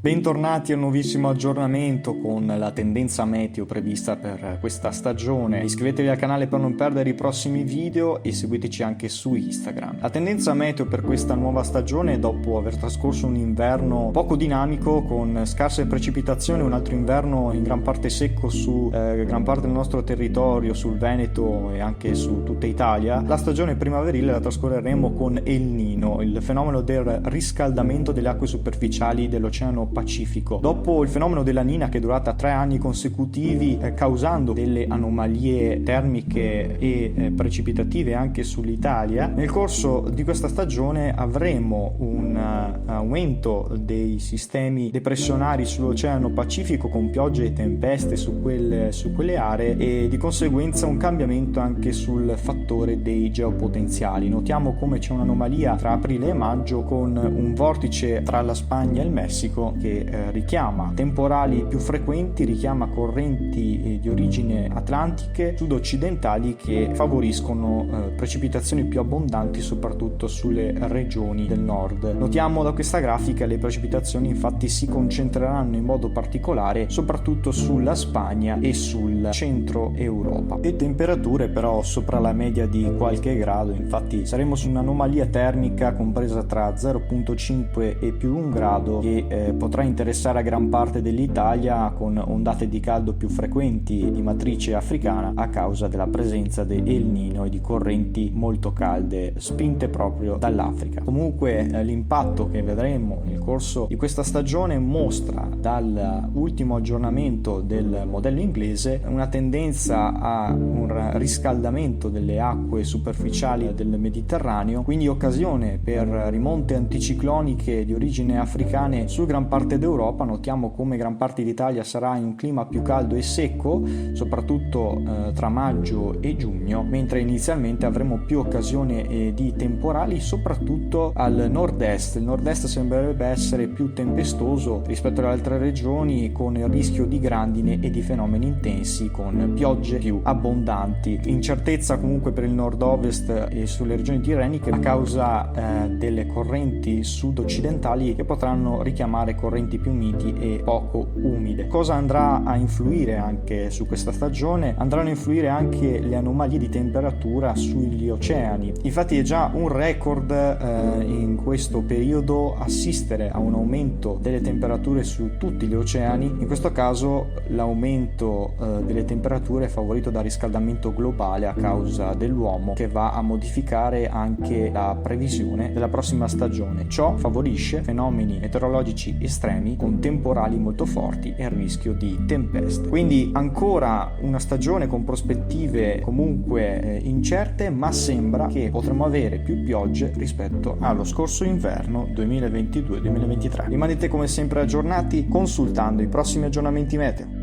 Bentornati a un nuovissimo aggiornamento con la tendenza meteo prevista per questa stagione. Iscrivetevi al canale per non perdere i prossimi video e seguiteci anche su Instagram. La tendenza meteo per questa nuova stagione, dopo aver trascorso un inverno poco dinamico con scarse precipitazioni, un altro inverno in gran parte secco su gran parte del nostro territorio, sul Veneto e anche su tutta Italia, la stagione primaverile la trascorreremo con El Niño, il fenomeno del riscaldamento delle acque superficiali dell'Oceano Pacifico. Dopo il fenomeno della Nina, che è durata 3 anni consecutivi, causando delle anomalie termiche e precipitative anche sull'Italia, nel corso di questa stagione avremo un aumento dei sistemi depressionari sull'Oceano Pacifico, con piogge e tempeste su quelle aree, e di conseguenza un cambiamento anche sul fattore dei geopotenziali. Notiamo come c'è un'anomalia tra aprile e maggio, con un vortice tra la Spagna e il Messico che richiama temporali più frequenti, richiama correnti di origine atlantiche sud-occidentali che favoriscono precipitazioni più abbondanti soprattutto sulle regioni del nord. Notiamo da questa grafica le precipitazioni infatti si concentreranno in modo particolare soprattutto sulla Spagna e sul centro Europa. Le temperature però sopra la media di qualche grado, infatti saremo su un'anomalia termica compresa tra 0,5 e più 1 grado che potrà interessare a gran parte dell'Italia, con ondate di caldo più frequenti di matrice africana a causa della presenza di El Niño e di correnti molto calde spinte proprio dall'Africa. Comunque l'impatto che vedremo nel corso di questa stagione mostra, dall'ultimo aggiornamento del modello inglese, una tendenza a un riscaldamento delle acque superficiali del Mediterraneo, quindi occasione per rimonte anticicloniche di origine africane su gran parte d'Europa. Notiamo come gran parte d'Italia sarà in un clima più caldo e secco, soprattutto tra maggio e giugno, mentre inizialmente avremo più occasione di temporali soprattutto al nord-est. Il nord-est sembrerebbe essere più tempestoso rispetto alle altre regioni, con il rischio di grandine e di fenomeni intensi con piogge più abbondanti. Incertezza comunque per il nord-ovest e sulle regioni tirreniche a causa delle correnti sud-occidentali che potranno richiamare correnti più miti e poco umide. Cosa andrà a influire anche su questa stagione? Andranno a influire anche le anomalie di temperatura sugli oceani. Infatti è già un record in questo periodo assistere a un aumento delle temperature su tutti gli oceani. In questo caso l'aumento delle temperature è favorito dal riscaldamento globale a causa dell'uomo, che va a modificare anche la previsione della prossima stagione. Ciò favorisce fenomeni meteorologici estremi con temporali molto forti e il rischio di tempeste. Quindi ancora una stagione con prospettive comunque incerte, ma sembra che potremo avere più piogge rispetto allo scorso inverno 2022-2023. Rimanete come sempre aggiornati consultando i prossimi aggiornamenti meteo.